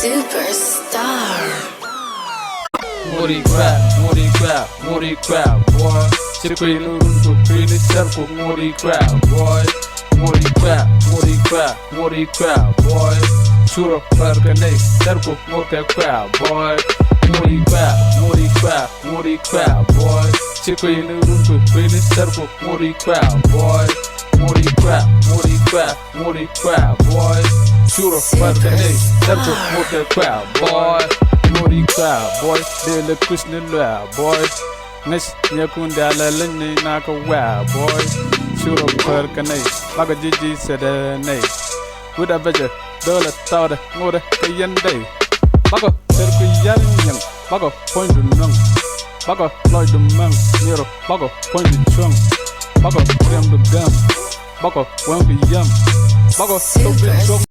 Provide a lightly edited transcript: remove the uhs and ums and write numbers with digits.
Superstar. Nguotii crowd, boy. Chickweed noodles to create a circle, Nguotii crowd, boy. Nguotii crowd, boy. Shoot up for the next circle, Nguotii crowd, boy. Nguotii crowd, boy. Chickweed noodles to create a circle, Nguotii crowd, boy. Nguotii crowd, boy. Shoot up for the next circle, Nguotii crowd, boy. Nguotii crowd, boy. They look Christian loud, boy. Next, Yakunda la lene naka wow, boy. Shoot up for the next. Baga Gigi said a nay. With a better, dollar thought, more than day. Baga, circle young, Baga, point to nung. Baga, Lloyd the monk, near Baga, point to chung. Baga, brim the gum. Baga, won't be yum. Baga, so be